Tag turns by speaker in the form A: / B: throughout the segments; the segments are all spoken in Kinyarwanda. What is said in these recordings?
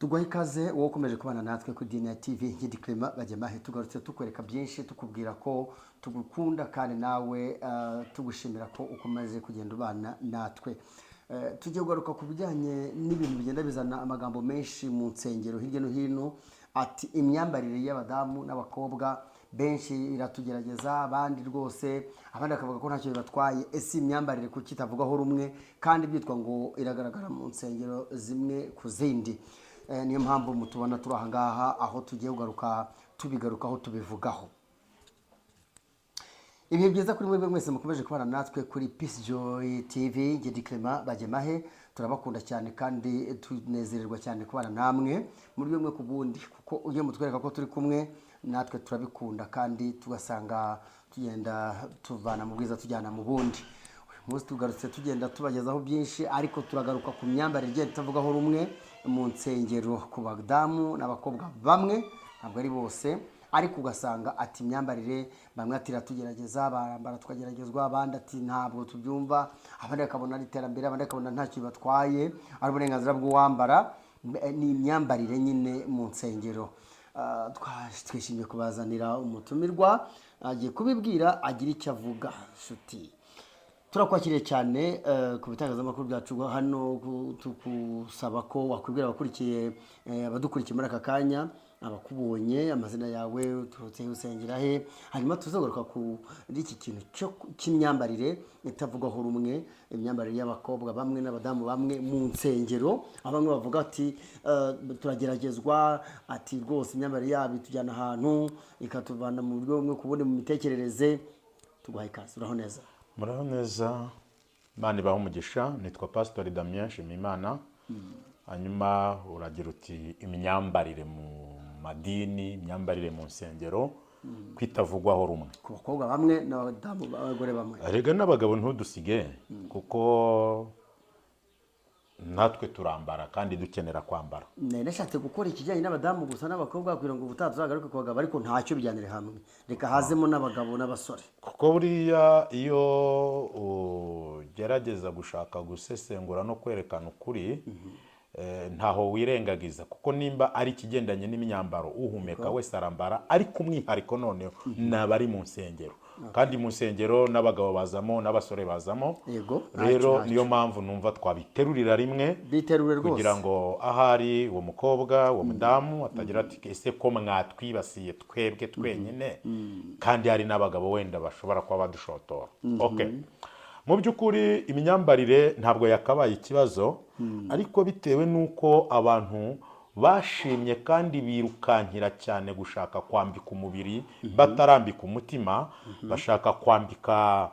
A: Tuguha ikaze wowe ukomeje kubana natwe kuri DNA TV Ngidi Clement Bajyamahe tugarutse tukwereka byinshi tukubwira ko tugukunda kandi nawe tugushimira ko ukomeje kugenda ubana natwe. Tugiye kugaruka ku bijyanye n'ibintu bigenda bizana amagambo menshi mu nsengero hirya no hino ati imyambarire y'abadamu n'abakobwa benshi iratugerageza abandi rwose abandi akavuga ko ntacyo bibatwaye ese imyambarire kuki itavugaho rumwe kandi byitwa ngo iragaragara mu nsengero zimwe ku zindi. Niyo mpamvu mutubona turi aha ngaha aho tugiye kugaruka tubigarukaho tubivugaho. Ibihe byiza kuri mwebwe mwese mukomeje kubana natwe kuri Peace Joy TV Ngidi Clement Bajyamahe turabakunda cyane kandi tunezererwa cyane kubana namwe muri bimwe ku bundi kuko ugiye mutwereka ko turi kumwe natwe turabikunda kandi tugasanga tugenda tuvana mu bwiza tujyana mu bundi. Umunsi tugarutse tugenda tubagezaho byinshi ariko turagaruka ku myambarire igenda itavugaho rumwe mu nsengero ku badamu n'abakobwa bamwe ntabwo ari bose ariko ugasanga ati imyambarire bamwe ati iratugerageza barambara tukageragezwa abandi ati ntabwo tubyumva abandi bakabona ari iterambere abandi bakabona ntacyo bibatwaye ari uburenganzira bw'uwambara ni imyambarire nyine mu nsengero. Twishimiye kubazanira umutumirwa agiye kubibwira agira icyo avuga nshuti. Turakwakiriye cyane ku bitangazamakuru byacu hano tukusaba ko wakwibwira abakurikiye abadukurikiye muri aka kanya abakubonye amazina yawe turutse usengera he hanyuma tuzagaruka kuri iki kintu cy'imyambarire itavugaho rumwe imyambarire y'abakobwa bamwe n'abadamu bamwe mu nsengero abamwe bavuga ati turageragezwa ati rwose imyambarire yabo itujyana ahantu ikatuvana mu buryo bumwe kubundi mu mitekerereze. Tuguha ikaze uraho neza.
B: Muraho neza Imana ibahe umugisha nitwa Pastor Damien Nshimiyimana. Hanyuma uragira uti imyambarire mu madini imyambarire mu nsengero kwitavugwaho rumwe
A: ku bakobwa bamwe n'abadamu b'abagore bamwe
B: arega n'abagabo ntudusige kuko natwe turambara kandi dukenera kwambara.
A: Nashatse gukora ikijyanye n'abadamu gusa n'abakobwa kugira ngo ubutazagaruke ku bagabo ariko ntacyo bijyanire hamwe reka hazemo n'abagabo n'abasore
B: kuko buriya iyo ugerageza gushaka gusesengura no kwerekana ukuri ntaho wirengagiza kuko nimba ari ikigendanye n'imyambaro uhumeka wese arambara ariko umwihariko noneho nabari mu nsengero kandi mu nsengero n'abagabo bazamo n'abasore bazamo rero niyo mpamvu numva twabiterurira rimwe kugira ngo ahari uwo mukobwa uwo mudamu atagira ati ese ko mwatwibasiye twebwe twenyine kandi hari n'abagabo wenda bashobora kuba badushotora. Mu by'ukuri imyambarire ntabwo yakabaye ikibazo ariko bitewe n'uko abantu bashimye kandi birukankira cyane gushaka kwambika umubiri batarambika umutima bashaka kwambika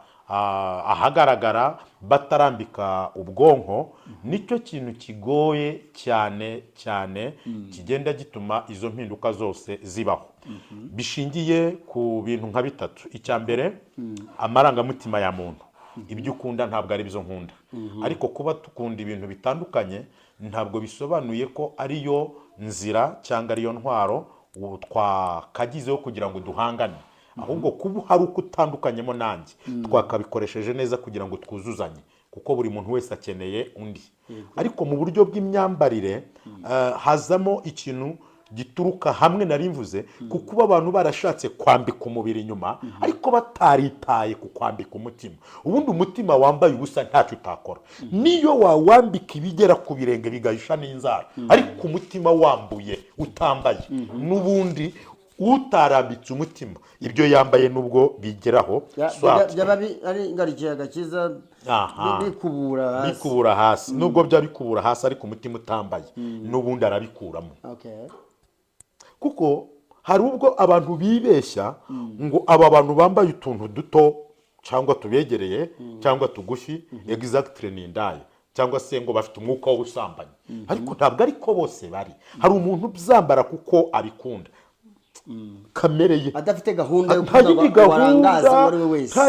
B: ahagaragara batarambika ubwonko nicyo kintu kigoye cyane cyane kigenda gituma izo mpinduka zose zibaho bishingiye ku bintu nka bitatu. Icya mbere amarangamutima ya muntu ibyo ukunda ntabwo ari byo nkunda ariko kuba tukunda ibintu bitandukanye ntabwo bisobanuye ko ariyo nzira cyangwa ariyo ntwaro twakagizeho kugira ngo duhangane ahubwo kuba hari uko utandukanyemo nanjye twakabikoresheje neza kugira ngo twuzuzanye kuko buri muntu wese akeneye undi ariko mu buryo bw'imyambarire hazamo ikintu gituruka hamwe narimvuze kuko abantu barashatse kwambika umubiri inyuma ariko bataritaye ku kwambika umutima. Ubundi umutima wambaye ubusa ntacyo utakora niyo wawambika ibigera ku birenge bigahisha n'inzara ariko umutima wambuye utambaye n'ubundi utarambitse umutima ibyo yambaye nubwo bigeraho
A: ari ngarikiye agakiza bikubura
B: hasi nubwo bya bikubura hasi ariko umutima utambaye n'ubundi arabikuramo. Kuko hari ubwo abantu bibeshya ngo aba bantu bambaye utuntu duto cyangwa tubegereye cyangwa tugufi exactly ni indaya cyangwa se ngo bafite umwuka w'ubusambanyi ariko ntabwo ariko bose bari hari umuntu uzambara kuko abikunda kamere ye
A: adafite gahunda yo kurangaza muri we wese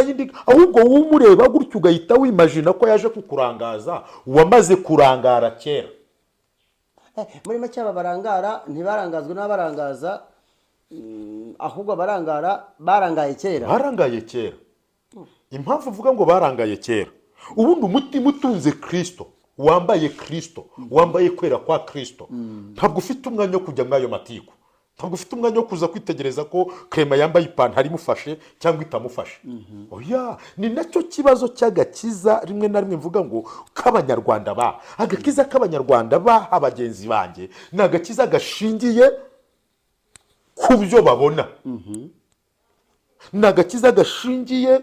B: ahubwo wumureba gutyo ugahita wimagina ko yaje kukurangaza wamaze kurangara kera.
A: Muri make barangara ntibarangazwe n'abarangaza ahubwo barangaye kera.
B: Impamvu uvuga ngo barangaye kera ubundi umutima utunze Kristo wambaye Kristo, wambaye kwera kwa Kristo, ntabwo ufite umwanya wo kujya muri ayo matiku, ntabwo ufite umwanya wo kuza kwitegereza ko Clement yambaye ipantaro imufashe cyangwa itamufashe. Oya, ni nacyo kibazo cy'agakiza rimwe na rimwe mvuga ngo k'abanyarwanda agakiza k'abanyarwanda abagenzi banjye ni agakiza gashingiye ku byo babona, ni agakiza gashingiye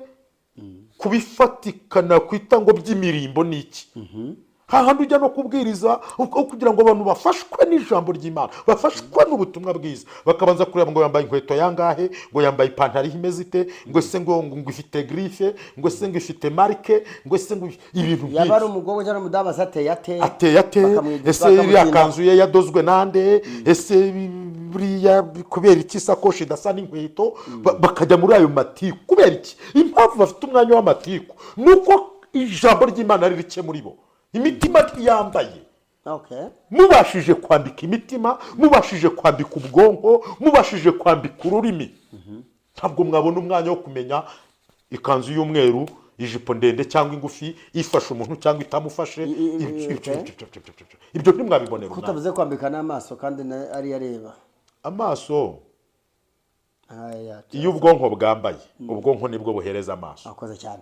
B: ku bifatikana kwita ngo by'imirimbo ni iki. hahandi ujya no kubwiriza kugira ngo abantu bafashwe n'ijambo ry'Imana, bafashwe n'ubutumwa bwiza, bakabanza kureba ngo yambaye inkweto yangahe, ngo yambaye ipantaro imeze ite, ngo se ngo ifite grife, ngo se ngo ifite marike, ngo se ngo ibintu byinshi.
A: Yaba ari umugabo cyangwa umudamu ateye
B: ate, ese iriya kanzu ye yadozwe nande, ese buriya kubera iki isakoshi idasa n'inkweto, bakajya muri ayo matiku. Kubera iki? Impamvu bafite umwanya w'amatiku nuko ijambo ry'Imana riri rike muri bo, imitima ntiyambaye. Mubashije kwambika imitima, mubashije kwambika ubwonko, mubashije kwambika ururimi, ntabwo mwabona umwanya wo kumenya ikanzu y'umweru, ijipo ndende cyangwa ingufi, ifasha umuntu cyangwa itamufashe. Ibyo ntimwabibonera umwanya.
A: Kutavuze kwambika n'amaso kandi ari yareba
B: amaso. Iyo ubwonko bwambaye, ubwonko nibwo buhereza amaso.
A: Akoze cyane.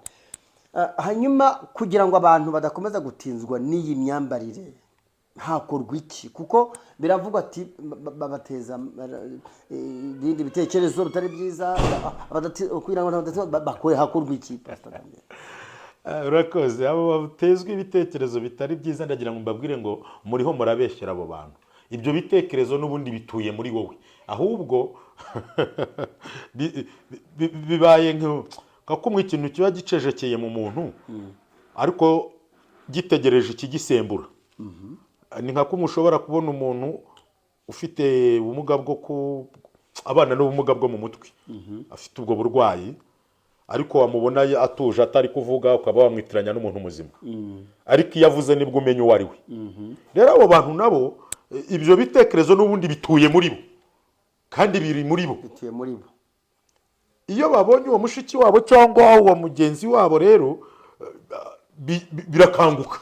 A: Hanyuma kugira ngo abantu badakomeza gutinzwa n'iyi myambarire hakorwa iki? Kuko biravugwa ati babateza ibindi bitekerezo bitari byiza, kugira ngo bakore hakorwa iki?
B: Urakoze. Abo batezwe ibitekerezo bitari byiza, ndagira ngo mbabwire ngo muriho murabeshyera abo bantu. Ibyo bitekerezo n'ubundi bituye muri wowe, ahubwo bibaye kakumwe ikintu kiba gicejekeye mu muntu ariko gitegereje ikigisembura. Ni nka kumwe ushobora kubona umuntu ufite ubumuga bwo abana n'ubumuga bwo mu mutwe, afite ubwo burwayi, ariko wamubona atuje atari kuvuga, ukaba wamwitiranya n'umuntu muzima, ariko iyo avuze nibwo umenya uwo ari we. Rero abo bantu nabo ibyo bitekerezo n'ubundi bituye muri bo, kandi biri muri bo. Iyo babonye uwo mushiki wabo cyangwa uwo mugenzi wabo rero birakanguka.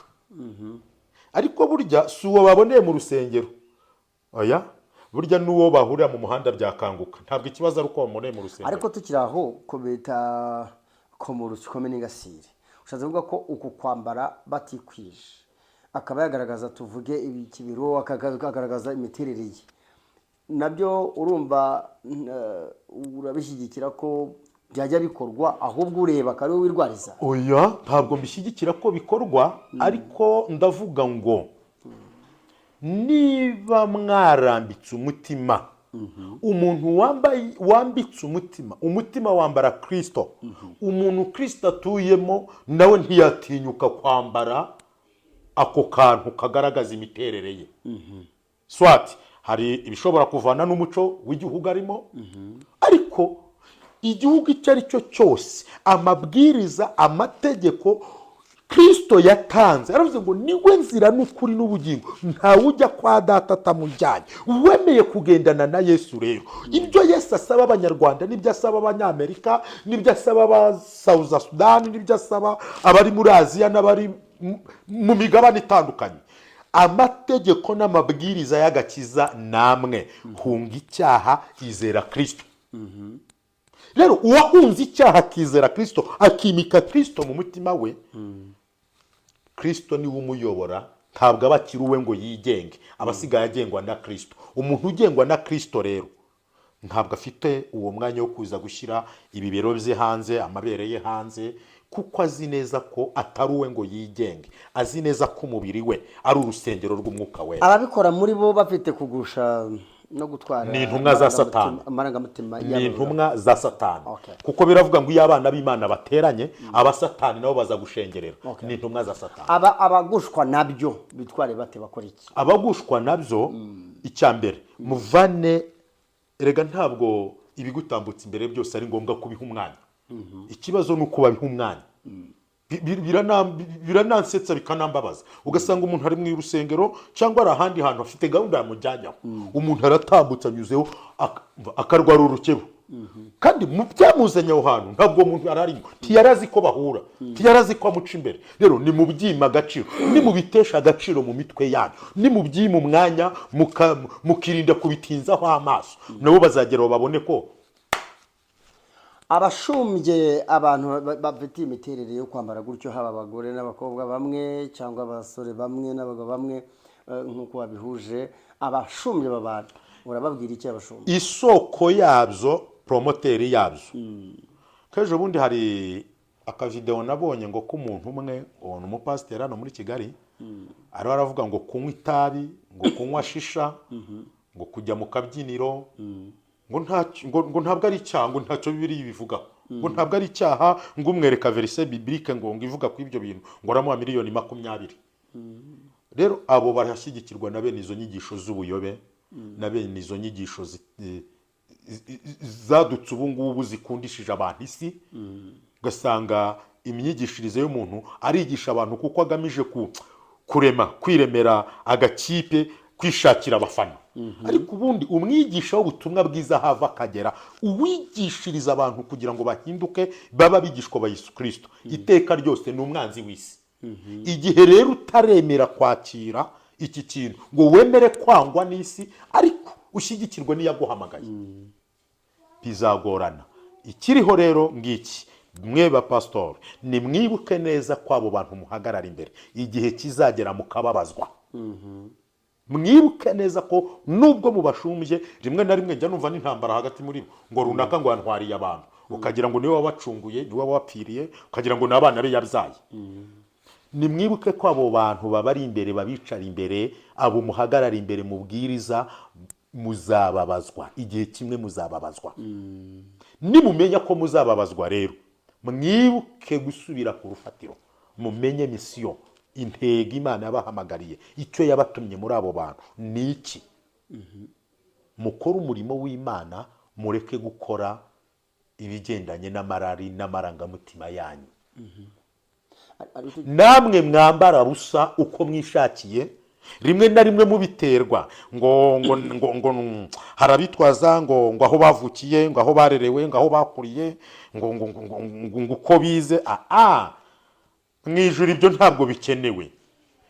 B: Ariko burya si uwo baboneye mu rusengero, oya, burya n'uwo bahurira mu muhanda byakanguka. Ntabwo ikibazo ari uko bamuboneye mu rusengero.
A: Ariko tukiri aho ko bita komurusi komeningasire, ushatse kuvuga ko uku kwambara batikwije akaba yagaragaza, tuvuge ikibiro, akagaragaza imiterere ye, nabyo urumva urabishyigikira ko byajya bikorwa, ahubwo ureba akari wowe wirwariza?
B: Oya, ntabwo mbishyigikira ko bikorwa, ariko ndavuga ngo niba mwarambitse umutima, umuntu wambitse umutima wambara Kristo, umuntu Kristo atuyemo nawe ntiyatinyuka kwambara ako kantu kagaragaza imiterere ye. Swati hari ibishobora kuvana n'umuco w'igihugu arimo, ariko igihugu icyo ari cyo cyose, amabwiriza, amategeko Kristo yatanze, aravuze ngo niwe nzira n'ukuri n'ubugingo, ntawe ujya kwa data atamujyanye. Wemeye kugendana na Yesu rero, ibyo Yesu asaba abanyarwanda, nibyo asaba abanyamerika, nibyo asaba aba South Sudan, nibyo asaba abari muri Aziya n'abari mu migabane itandukanye. Amategeko n'amabwiriza y'agakiza namwe, hunga icyaha, izera Kristo. Rero uwahunze icyaha akizera Kristo, akimika Kristo mu mutima we, Kristo niwe umuyobora, ntabwo aba akiri uwe ngo yigenge, abasigaye agengwa na Kristo. Umuntu ugengwa na Kristo rero ntabwo afite uwo mwanya wo kuza gushyira ibibero bye hanze, amabere ye hanze, kuko azi neza ko atari uwe ngo yigenge, azi neza ko umubiri we ari urusengero rw'umwuka we.
A: Ababikora muri bo bafite kugusha no gutwara,
B: ni intumwa za Satani,
A: amarangamutima
B: ni intumwa za Satani. Kuko biravuga ngo iyo abana b'Imana bateranye, abasatani nabo baza gushengerera. Ni intumwa za Satani.
A: Abagushwa nabyo bitware bate, bakora iki?
B: Abagushwa nabyo, icya mbere muvane, erega ntabwo ibigutambutse imbere byose ari ngombwa kubiha umwanya. Ikibazo ni uko babiha umwanya. Biranansetsa bikanambabaza, ugasanga umuntu ari mu rusengero cyangwa ari ahandi hantu afite gahunda yamujyanyaho, umuntu aratambutse anyuzeho akarwara urukebo, kandi mu byamuzanye aho hantu ntabwo umuntu ararimo, ntiyari azi ko bahura, ntiyari azi ko amuca imbere. Rero ni mu byima agaciro, ni mu bitesha agaciro mu mitwe yanyu, ni mu byima umwanya mukirinda kubitinzaho amaso, nabo bazagera babone ko
A: abashumbye abantu bafite imiterere yo kwambara gutyo, haba abagore n'abakobwa bamwe cyangwa abasore bamwe n'abagabo bamwe, nk'uko babihuje. Abashumbye babana urababwira iki abashumbye?
B: Isoko yabyo, promoteri yabyo. Kejo bundi hari akavideo nabonye ngo k'umuntu umwe, uwo umupasiteri hano muri Kigali, ariho aravuga ngo kunywa itabi, ngo kunywa shisha, ngo kujya mu kabyiniro, ngo ntabwo ari icyaha, ngo ntacyo Bibiliya ibivugaho, ngo ntabwo ari icyaha, ngo umwereka verse biblique ngo ivuga ku ibyo bintu, ngo aramuha miliyoni 20. Rero abo barashyigikirwa na bene izo nyigisho z'ubuyobe, na bene izo nyigisho zadutse ubu ngubu zikundishije abantu isi. Ugasanga imyigishirize y'umuntu arigisha abantu kuko agamije kwiremera agakipe, kwishakira abafana. Ariko ubundi umwigisha w'ubutumwa bwiza hava akagera, uwigishiriza abantu kugira ngo bahinduke baba bigishwa ba Yesu Kristo iteka ryose, ni umwanzi w'isi. Igihe rero utaremera kwakira iki kintu ngo wemere kwangwa n'isi ariko ushyigikirwe n'iyaguhamagaye, bizagorana. Ikiriho rero ngiki, mwe ba pastor, ni mwibuke neza ko abo bantu muhagarara imbere igihe kizagera mukababazwa. Mwibuke neza ko nubwo mubashumbye, rimwe na rimwe njya numva n'intambara hagati muri bo, ngo runaka ngo yantwariye abantu, ukagira ngo niwe wabacunguye, niwe wabapfiriye, ukagira ngo n'abana be yabyaye. Ni mwibuke ko abo bantu babari imbere, babicara imbere, abo muhagarara imbere mubwiriza, muzababazwa, igihe kimwe muzababazwa. Nimumenya ko muzababazwa rero, mwibuke gusubira ku rufatiro, mumenye misiyo, intego Imana yabahamagariye, icyo yabatumye muri abo bantu ni iki. Mukora umurimo w'Imana, mureke gukora ibigendanye n'amarari n'amarangamutima yanyu. Namwe mwambara busa uko mwishakiye, rimwe na rimwe mubiterwa ngo harabitwaza ngo aho bavukiye, ngo aho barerewe, ngo aho bakuriye, ngo uko bize. Mwijuru ibyo ntabwo bikenewe.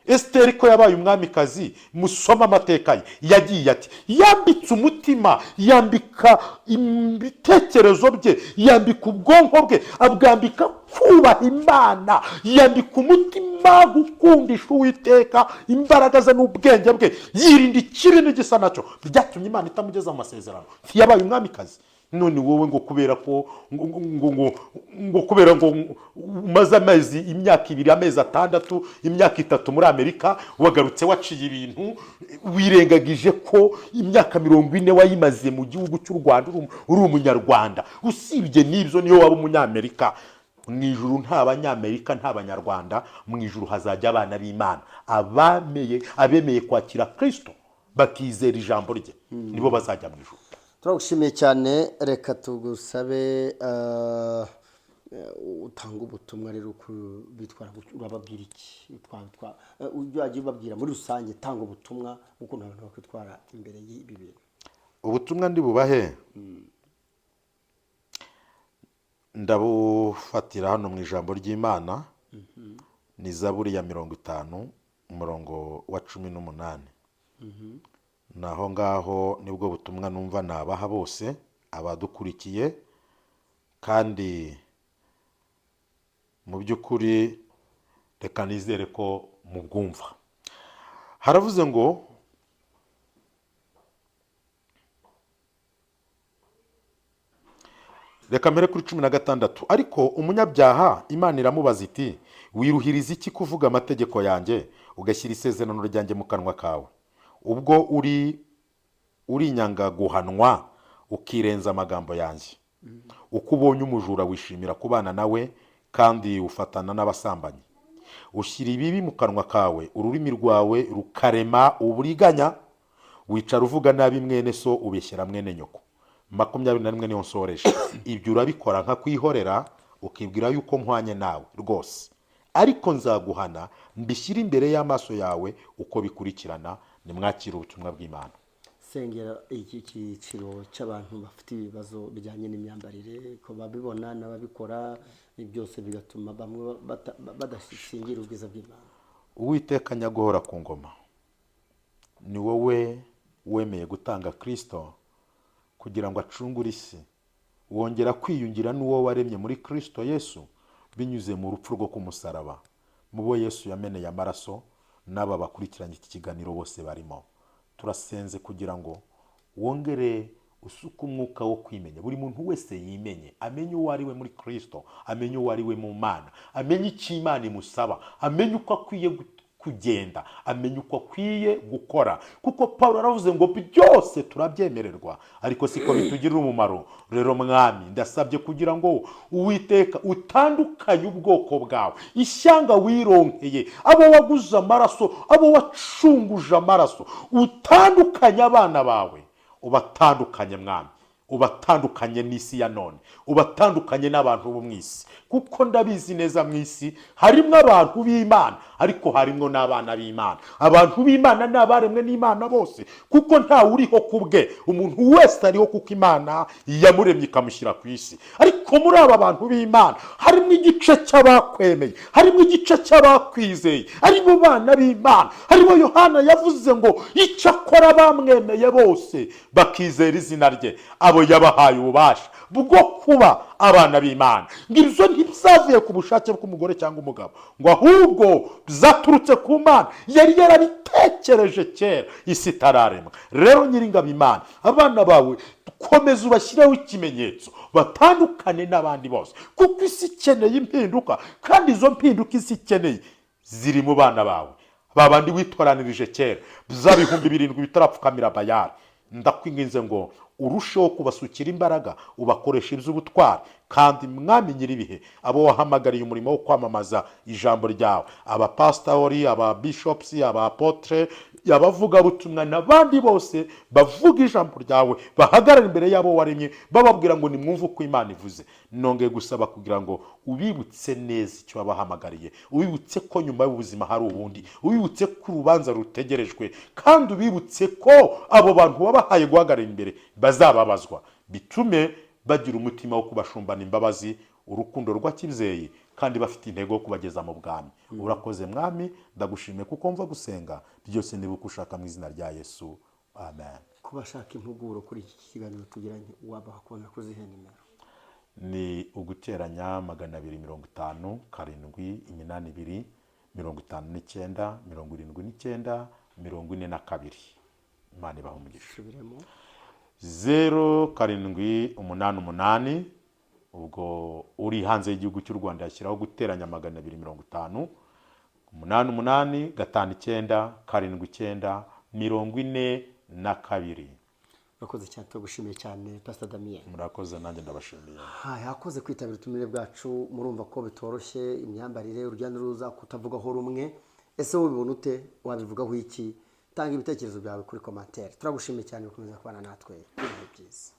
B: Esiteri ko yabaye umwamikazi, musoma amateka ye, yagiye ati, yambitse umutima, yambika ibitekerezo bye, yambika ubwonko bwe, abwambika kubaha Imana, yambika umutima gukundisha Uwiteka, imbaraga ze n'ubwenge bwe, yirinda ikibi n'igisa nacyo, byatumye Imana itamugeza mu masezerano. Yabaye umwamikazi. None wowe ngo kubera ko kubera ngo umaze imyaka 2, amezi 6, imyaka 3 muri Amerika, wagarutse waciye ibintu, wirengagije ko imyaka 40 wayimaze mu gihugu cy'u Rwanda, uri umunyarwanda. Usibye n'ibyo niyo waba umunyamerika, mwijuru nta banyamerika nta banyarwanda, mwijuru hazajya abana b'Imana, abemeye kwakira Kristo bakizera ijambo rye, nibo bazajya mwijuru.
A: Turagushimiye cyane, reka tugusabe utanga ubutumwa rero bitwara urababwira iki? Ujye wagiye ubabwira muri rusange, tanga ubutumwa uko abantu bakwitwara imbere y'ibi bintu.
B: Ubutumwa ndi bubahe ndabufatira hano mu ijambo ry'Imana, ni Zaburi ya 50 umurongo wa 18. Naho ngaho nibwo butumwa numva nabaha bose abadukurikiye, kandi mu by'ukuri reka nizere ko mubwumva. Haravuze ngo reka mbere kuri 16, ariko umunyabyaha Imana iramubaza iti, wiruhiriza iki kuvuga amategeko yanjye, ugashyira isezerano ryanjye mu kanwa kawe? Ubwo uri nyanga guhanwa, ukirenza amagambo yanjye. Uko ubonye umujura wishimira kubana nawe, kandi ufatana n'abasambanyi. Ushyira ibibi mu kanwa kawe, ururimi rwawe rukarema uburiganya, wicara uvuga nabi mwene so, ubeshyera mwene nyoko. 21 niyo nsoresha. Ibyo urabikora nka kwihorera, ukibwira yuko mpwanye nawe rwose. Ariko nzaguhana, mbishyira imbere y'amaso yawe uko bikurikirana. Nimwakira ubutumwa bw'Imana.
A: sengera iki cyiciro cy'abantu bafite ibibazo bijyanye n'imyambarire ko babibona n'ababikora byose bigatuma bamwe badashingira ubwiza bw'Imana.
B: Uwiteka nyaguhora ku ngoma ni wowe wemeye gutanga Kristo kugira ngo acungure isi, wongera kwiyungira n'uwo waremye muri Kristo Yesu binyuze mu rupfu rwo kumusaraba. Mubo Yesu yameneye amaraso n'aba bakurikiranye iki kiganiro bose barimo, turasenze kugira ngo wongere usuka umwuka wo kwimenya. Buri muntu wese yimenye, amenye uwo ari we muri Kristo, amenye uwo ari we mu Mana, amenye icyo Imana imusaba, amenye uko akwiye kugenda, amenye uko akwiye gukora. Kuko Paulo aravuze ngo byose turabyemererwa ariko siko bitugirira umumaro. Rero Mwami, ndasabye kugira ngo Uwiteka utandukanye ubwoko bwawe, ishyanga wironkeye, abo waguze amaraso, abo wacunguje amaraso, utandukanye abana bawe, ubatandukanye Mwami, ubatandukanye n'isi ya none, ubatandukanye n'abantu bo mu isi. Kuko ndabizi neza mu isi harimo abantu b'Imana ariko harimo n'abana b'Imana. Abantu b'Imana ni abaremwe n'Imana bose, kuko nta uriho kubwe, umuntu wese ariho kuko Imana yamuremye ikamushyira ku isi. Ariko muri aba bantu b'Imana harimo igice cy'abakwemeye, harimo igice cy'abakwizeye, harimo bana b'Imana, harimo Yohana yavuze ngo icyakora bamwemeye bose bakizera izina rye, abo yabahaye ububasha bwo kuba abana b'Imana. Ngibyo ntibizavuye ku bushake bw'umugore cyangwa umugabo, ngo ahubwo byaturutse ku Mana yari yarabitekereje kera isi itararemwa. Rero Nyiringabo Imana, abana bawe komeza ubashyireho ikimenyetso, batandukane n'abandi bose, kuko isi ikeneye impinduka, kandi izo mpinduka isi ikeneye ziri mu bana bawe, babandi witoranirije kera bya 7,000 bitarapfukamira Bayali. Ndakwinginze ngo urusheho kubasukira imbaraga, ubakoresha iby'ubutwari. Kandi Mwami Nyiribihe, abo wahamagariye umurimo wo kwamamaza ijambo ryawe, abapastori, ababishops, abapotre, abavuga butumwa n'abandi bose bavuga ijambo ryawe, bahagarara imbere yabo waremye bababwira ngo nimwumve uko Imana ivuze. Nongeye gusaba kugira ngo ubibutse neza icyo wabahamagariye, ubibutse ko nyuma y'ubuzima hari ubundi, ubibutse ko urubanza rutegerejwe, kandi ubibutse ko abo bantu wabahaye guhagarara imbere bazababazwa, bitume bagira umutima wo kubashumbana imbabazi, urukundo rwa kibyeyi, kandi bafite intego yo kubageza mu bwami. Urakoze Mwami, ndagushimiye kuko mva gusenga byose nibuka ushaka mu izina rya Yesu, amen.
A: Kubashaka impuguro kuri iki kiganiro tugiranye, wabakona kuzihe nimero?
B: Ni uguteranya 250 7 82 59 79 42. Imana ibahe umugisha. 0788 ubwo uri hanze y'igihugu cy'u Rwanda yashyiraho guteranya 250 88 59 79 42.
A: Urakoze cyane, tugushimiye cyane Pastor Damien.
B: Murakoze, nanjye ndabashimiye.
A: Yakoze kwitabira utumire bwacu. Murumva ko bitoroshye, imyambarire, urujya n'uruza, kutavugaho rumwe. Ese wowe ubona ute? Wabivugaho iki? Tanga ibitekerezo byawe kuri commentaire. Turagushimiye cyane gukomeza kubana natwe. Ibintu byiza.